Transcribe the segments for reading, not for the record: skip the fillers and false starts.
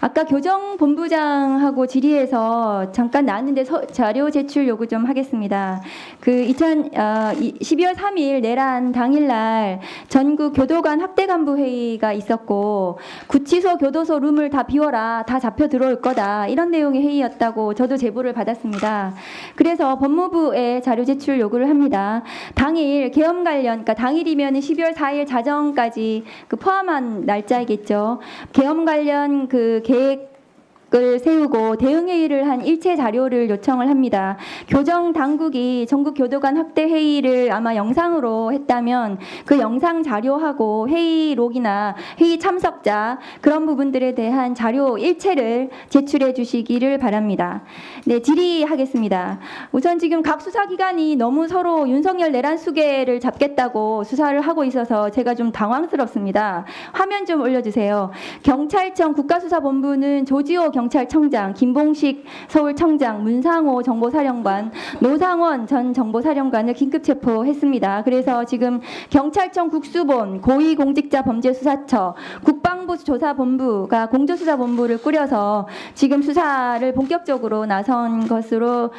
아까 교정본부장하고 질의해서 잠깐 나왔는데 자료 제출 요구 좀 하겠습니다. 12월 3일 내란 당일날 전국 교도관 학대간부 회의가 있었고 구치소 교도소 룸을 다 비워라, 다 잡혀 들어올 거다, 이런 내용의 회의였다고 저도 제보를 받았습니다. 그래서 법무부에 자료 제출 요구를 합니다. 당일 계엄 관련, 그러니까 당일이면 12월 4일 자정까지 포함한 날짜이겠죠. 계엄 관련 계획을 세우고 대응회의를 한 일체 자료를 요청을 합니다. 교정 당국이 전국 교도관 학대 회의를 아마 영상으로 했다면 그 영상 자료하고 회의록이나 회의 참석자 그런 부분들에 대한 자료 일체를 제출해 주시기를 바랍니다. 네, 질의하겠습니다. 우선 지금 각 수사기관이 너무 서로 윤석열 내란 수계를 잡겠다고 수사를 하고 있어서 제가 좀 당황스럽습니다. 화면 좀 올려주세요. 경찰청 국가수사본부는 조지호 경찰청장, 김봉식 서울청장, 문상호 정보사령관, 노상원 전 정보사령관을 긴급 체포했습니다. 그래서 지금 경찰청 국수본, 고위공직자범죄수사처, 국방부 조사본부가 공조수사본부를 꾸려서 지금 수사를 본격적으로 나선 것으로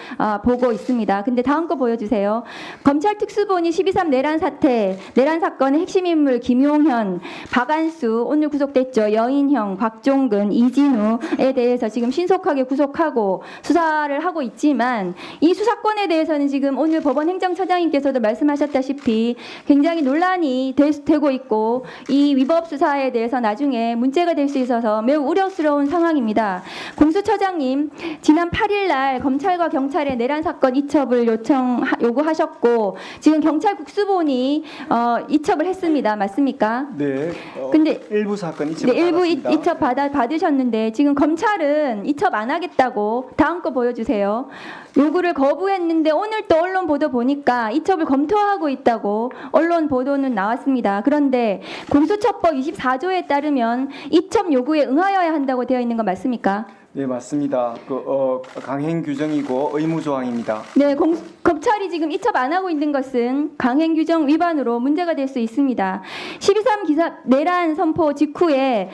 보고 있습니다. 근데 다음 거 보여주세요. 검찰 특수본이 12.3 내란 사건의 핵심 인물 김용현, 박안수 오늘 구속됐죠. 여인형, 박종근, 이진우에 대해서 지금 신속하게 구속하고 수사를 하고 있지만 이 수사권에 대해서는 지금 오늘 법원 행정처장님께서도 말씀하셨다시피 굉장히 논란이 되고 있고 이 위법 수사에 대해서 나중에 문제가 될 수 있어서 매우 우려스러운 상황입니다. 공수처장님 지난 8일 날 검찰과 경찰의 내란 사건 이첩을 요구하셨고 지금 경찰 국수본이 이첩을 했습니다. 맞습니까? 네. 근데 일부 사건 이첩 네, 일부 받았습니다. 이첩 받으셨는데 지금 검찰은 이첩 안 하겠다고 다음 거 보여주세요. 요구를 거부했는데 오늘 또 언론 보도 보니까 이첩을 검토하고 있다고 언론 보도는 나왔습니다. 그런데 공수처법 24조에 따르면 이첩 요구에 응하여야 한다고 되어 있는 거 맞습니까? 네, 맞습니다. 강행 규정이고 의무 조항입니다. 네, 검찰이 지금 이첩 안 하고 있는 것은 강행 규정 위반으로 문제가 될 수 있습니다. 12.3 기사 내란 선포 직후에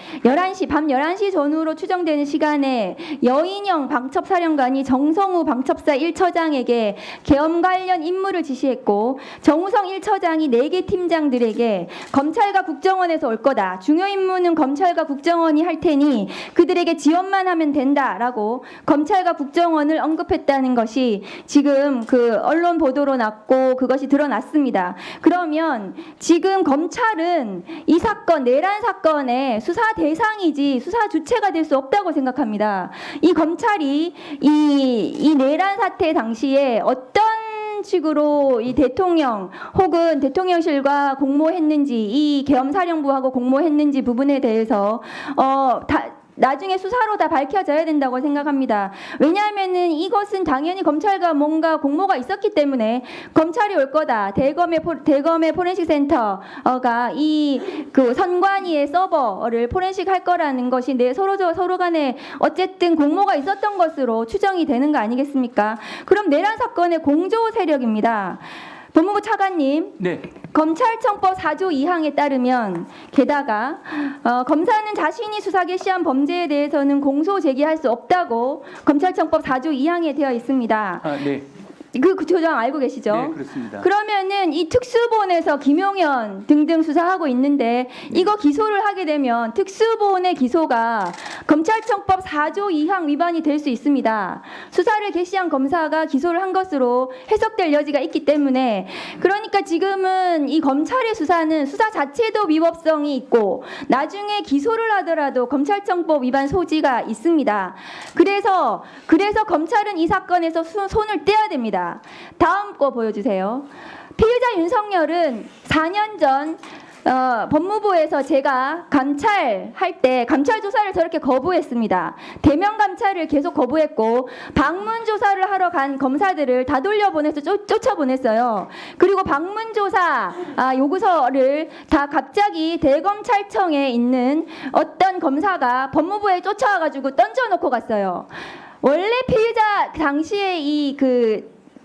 밤 11시 전후로 추정되는 시간에 여인영 방첩사령관이 정성우 방첩사 1처장에게 계엄 관련 임무를 지시했고 정우성 1처장이 4개 팀장들에게 검찰과 국정원에서 올 거다. 중요 임무는 검찰과 국정원이 할 테니 그들에게 지원만 하면 된다라고 검찰과 국정원을 언급했다는 것이 지금 언론 보도로 났고 그것이 드러났습니다. 그러면 지금 검찰은 이 사건, 내란 사건의 수사 대상이지 수사 주체가 될 수 없다고 생각합니다. 이 검찰이 이 내란 사태 당시에 어떤 식으로 이 대통령 혹은 대통령실과 공모했는지 이 계엄사령부하고 공모했는지 부분에 대해서 나중에 수사로 다 밝혀져야 된다고 생각합니다. 왜냐하면은 이것은 당연히 검찰과 뭔가 공모가 있었기 때문에 검찰이 올 거다. 대검의 포렌식 센터가 선관위의 서버를 포렌식 할 거라는 것이 서로 간에 어쨌든 공모가 있었던 것으로 추정이 되는 거 아니겠습니까? 그럼 내란 사건의 공조 세력입니다. 법무부 차관님, 네. 검찰청법 4조 2항에 따르면 게다가 검사는 자신이 수사 개시한 범죄에 대해서는 공소 제기할 수 없다고 검찰청법 4조 2항에 되어 있습니다. 네. 그 조정 알고 계시죠? 네, 그렇습니다. 그러면은 이 특수본에서 김용현 등등 수사하고 있는데 이거 기소를 하게 되면 특수본의 기소가 검찰청법 4조 2항 위반이 될 수 있습니다. 수사를 개시한 검사가 기소를 한 것으로 해석될 여지가 있기 때문에 그러니까 지금은 이 검찰의 수사는 수사 자체도 위법성이 있고 나중에 기소를 하더라도 검찰청법 위반 소지가 있습니다. 그래서 검찰은 이 사건에서 손을 떼야 됩니다. 다음 거 보여주세요. 피의자 윤석열은 4년 전 법무부에서 제가 감찰할 때 감찰 조사를 저렇게 거부했습니다. 대면 감찰을 계속 거부했고 방문 조사를 하러 간 검사들을 다 돌려보내서 쫓아보냈어요. 그리고 방문 조사 요구서를 다 갑자기 대검찰청에 있는 어떤 검사가 법무부에 쫓아와가지고 던져놓고 갔어요. 원래 피의자 당시에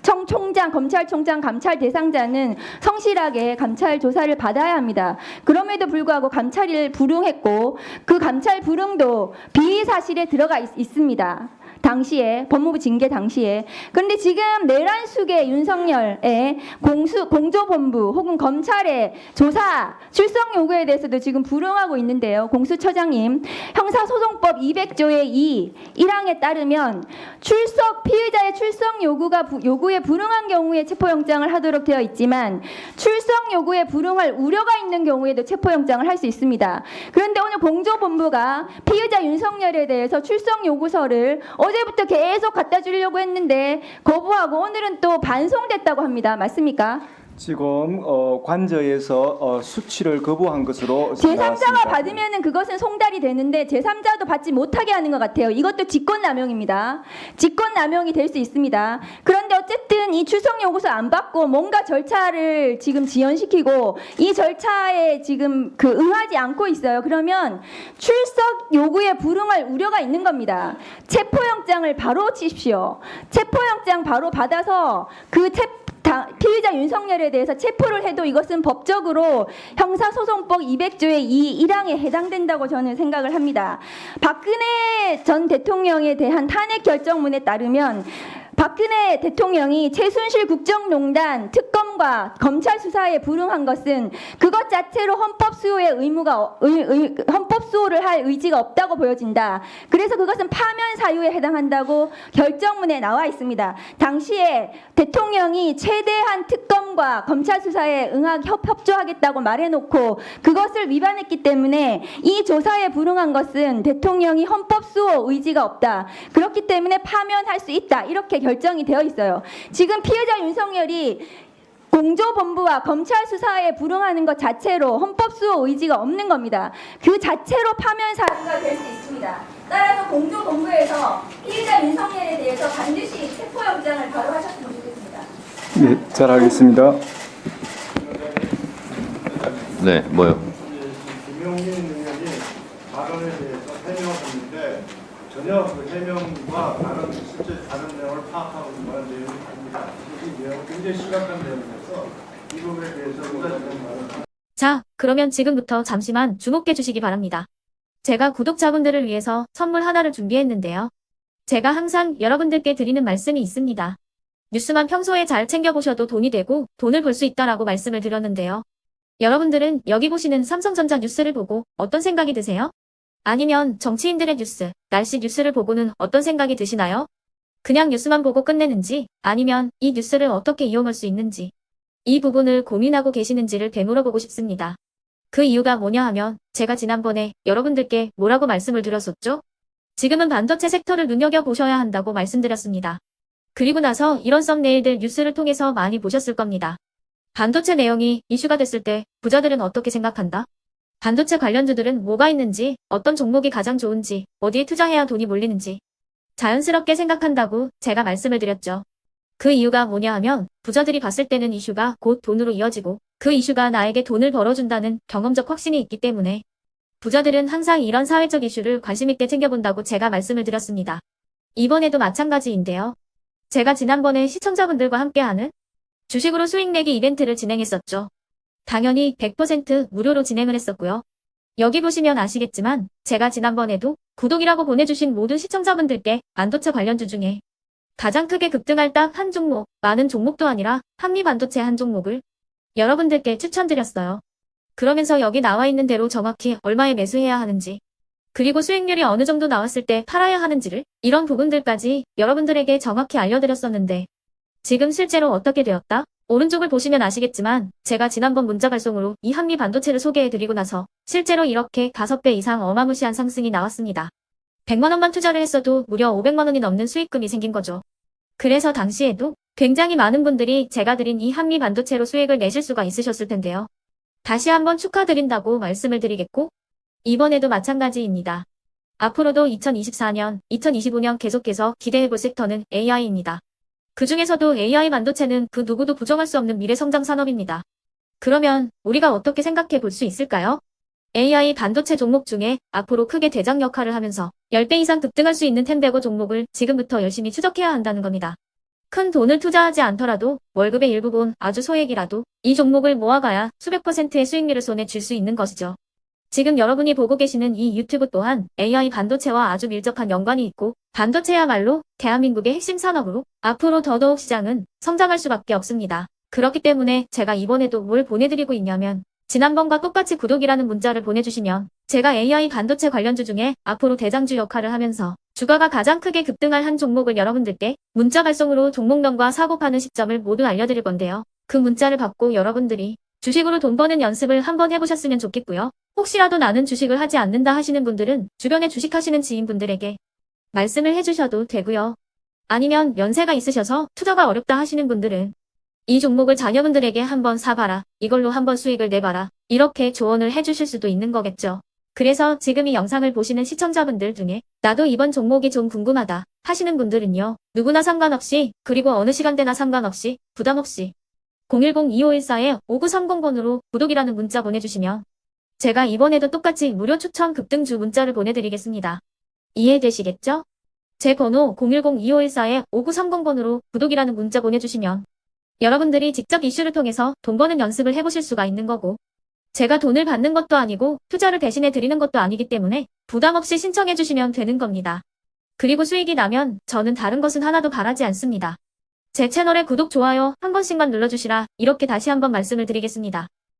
총장, 검찰총장, 감찰 대상자는 성실하게 감찰 조사를 받아야 합니다. 그럼에도 불구하고 감찰을 불응했고 그 감찰 불응도 비의 사실에 들어가 있습니다. 당시에 법무부 징계 당시에. 그런데 지금 내란숙의 윤석열의 공조본부 혹은 검찰의 조사 출석 요구에 대해서도 지금 불응하고 있는데요. 공수처장님, 형사소송법 200조의 1항에 따르면 피의자의 출석 요구에 불응한 경우에 체포영장을 하도록 되어 있지만 출석 요구에 불응할 우려가 있는 경우에도 체포영장을 할 수 있습니다. 그런데 오늘 공조본부가 피의자 윤석열에 대해서 출석 요구서를 어제부터 계속 갖다 주려고 했는데 거부하고 오늘은 또 반송됐다고 합니다. 맞습니까? 지금 관저에서 수치를 거부한 것으로 제3자가 나왔습니다. 받으면은 그것은 송달이 되는데 제3자도 받지 못하게 하는 것 같아요. 이것도 직권남용입니다. 직권남용이 될 수 있습니다. 그런데 어쨌든 이 출석 요구서 안 받고 뭔가 절차를 지금 지연시키고 이 절차에 지금 응하지 않고 있어요. 그러면 출석 요구에 불응할 우려가 있는 겁니다. 체포영장을 바로 치십시오. 체포영장 바로 받아서 피의자 윤석열에 대해서 체포를 해도 이것은 법적으로 형사소송법 200조의 1항에 해당된다고 저는 생각을 합니다. 박근혜 전 대통령에 대한 탄핵 결정문에 따르면 박근혜 대통령이 최순실 국정농단 특검과 검찰 수사에 불응한 것은 그것 자체로 헌법 수호를 할 의지가 없다고 보여진다. 그래서 그것은 파면 사유에 해당한다고 결정문에 나와 있습니다. 당시에 대통령이 최대한 특검과 검찰 수사에 협조하겠다고 말해놓고 그것을 위반했기 때문에 이 조사에 불응한 것은 대통령이 헌법 수호 의지가 없다. 그렇기 때문에 파면할 수 있다. 이렇게 결정이 되어 있어요. 지금 피해자 윤석열이 공조본부와 검찰 수사에 불응하는 것 자체로 헌법 수호 의지가 없는 겁니다. 그 자체로 파면 사유가 될 수 있습니다. 따라서 공조본부에서 피해자 윤석열에 대해서 반드시 체포영장을 발부하셨으면 좋겠습니다. 네, 잘 알겠습니다. 네, 뭐요? 김용민 의원이 발언에 대해서 해명했는데 전혀 그 해명과 실제 다른 내용을 파악하고 있는 내용이 아닙니다. 이 내용 굉장히 심각한 내용이라서 이 부분에 대해서 의사진행을 자, 그러면 지금부터 잠시만 주목해 주시기 바랍니다. 제가 구독자분들을 위해서 선물 하나를 준비했는데요. 제가 항상 여러분들께 드리는 말씀이 있습니다. 뉴스만 평소에 잘 챙겨보셔도 돈이 되고 돈을 벌 수 있다라고 말씀을 드렸는데요. 여러분들은 여기 보시는 삼성전자 뉴스를 보고 어떤 생각이 드세요? 아니면 정치인들의 뉴스, 날씨 뉴스를 보고는 어떤 생각이 드시나요? 그냥 뉴스만 보고 끝내는지 아니면 이 뉴스를 어떻게 이용할 수 있는지 이 부분을 고민하고 계시는지를 되물어보고 싶습니다. 그 이유가 뭐냐 하면 제가 지난번에 여러분들께 뭐라고 말씀을 드렸었죠? 지금은 반도체 섹터를 눈여겨보셔야 한다고 말씀드렸습니다. 그리고 나서 이런 썸네일들 뉴스를 통해서 많이 보셨을 겁니다. 반도체 내용이 이슈가 됐을 때 부자들은 어떻게 생각한다? 반도체 관련주들은 뭐가 있는지, 어떤 종목이 가장 좋은지, 어디에 투자해야 돈이 몰리는지 자연스럽게 생각한다고 제가 말씀을 드렸죠. 그 이유가 뭐냐 하면 부자들이 봤을 때는 이슈가 곧 돈으로 이어지고 그 이슈가 나에게 돈을 벌어준다는 경험적 확신이 있기 때문에 부자들은 항상 이런 사회적 이슈를 관심있게 챙겨본다고 제가 말씀을 드렸습니다. 이번에도 마찬가지인데요. 제가 지난번에 시청자분들과 함께하는 주식으로 수익 내기 이벤트를 진행했었죠. 당연히 100% 무료로 진행을 했었고요. 여기 보시면 아시겠지만 제가 지난번에도 구독이라고 보내주신 모든 시청자분들께 반도체 관련주 중에 가장 크게 급등할 딱 한 종목, 많은 종목도 아니라 한미반도체 한 종목을 여러분들께 추천드렸어요. 그러면서 여기 나와 있는 대로 정확히 얼마에 매수해야 하는지 그리고 수익률이 어느 정도 나왔을 때 팔아야 하는지를 이런 부분들까지 여러분들에게 정확히 알려드렸었는데 지금 실제로 어떻게 되었다? 오른쪽을 보시면 아시겠지만 제가 지난번 문자 발송으로 이 한미 반도체를 소개해드리고 나서 실제로 이렇게 5배 이상 어마무시한 상승이 나왔습니다. 100만 원만 투자를 했어도 무려 500만 원이 넘는 수익금이 생긴 거죠. 그래서 당시에도 굉장히 많은 분들이 제가 드린 이 한미 반도체로 수익을 내실 수가 있으셨을 텐데요. 다시 한번 축하드린다고 말씀을 드리겠고 이번에도 마찬가지입니다. 앞으로도 2024년, 2025년 계속해서 기대해볼 섹터는 AI입니다. 그 중에서도 AI 반도체는 그 누구도 부정할 수 없는 미래성장 산업입니다. 그러면 우리가 어떻게 생각해 볼 수 있을까요? AI 반도체 종목 중에 앞으로 크게 대장 역할을 하면서 10배 이상 급등할 수 있는 텐베고 종목을 지금부터 열심히 추적해야 한다는 겁니다. 큰 돈을 투자하지 않더라도 월급의 일부분 아주 소액이라도 이 종목을 모아가야 수백 %의 수익률을 손에 쥘 수 있는 것이죠. 지금 여러분이 보고 계시는 이 유튜브 또한 AI 반도체와 아주 밀접한 연관이 있고 반도체야말로 대한민국의 핵심 산업으로 앞으로 더더욱 시장은 성장할 수밖에 없습니다. 그렇기 때문에 제가 이번에도 뭘 보내드리고 있냐면 지난번과 똑같이 구독이라는 문자를 보내주시면 제가 AI 반도체 관련주 중에 앞으로 대장주 역할을 하면서 주가가 가장 크게 급등할 한 종목을 여러분들께 문자 발송으로 종목명과 사고 파는 시점을 모두 알려드릴 건데요. 그 문자를 받고 여러분들이 주식으로 돈 버는 연습을 한번 해보셨으면 좋겠고요. 혹시라도 나는 주식을 하지 않는다 하시는 분들은 주변에 주식하시는 지인분들에게 말씀을 해주셔도 되고요. 아니면 연세가 있으셔서 투자가 어렵다 하시는 분들은 이 종목을 자녀분들에게 한번 사봐라. 이걸로 한번 수익을 내봐라. 이렇게 조언을 해주실 수도 있는 거겠죠. 그래서 지금 이 영상을 보시는 시청자분들 중에 나도 이번 종목이 좀 궁금하다 하시는 분들은요. 누구나 상관없이 그리고 어느 시간대나 상관없이 부담 없이 010-2514-5930번으로 구독이라는 문자 보내주시면 제가 이번에도 똑같이 무료 추천 급등주 문자를 보내드리겠습니다. 이해되시겠죠? 제 번호 010-2514-5930번으로 구독이라는 문자 보내주시면 여러분들이 직접 이슈를 통해서 돈 버는 연습을 해보실 수가 있는 거고 제가 돈을 받는 것도 아니고 투자를 대신해 드리는 것도 아니기 때문에 부담 없이 신청해 주시면 되는 겁니다. 그리고 수익이 나면 저는 다른 것은 하나도 바라지 않습니다. 제 채널에 구독, 좋아요 한 번씩만 눌러주시라 이렇게 다시 한번 말씀을 드리겠습니다.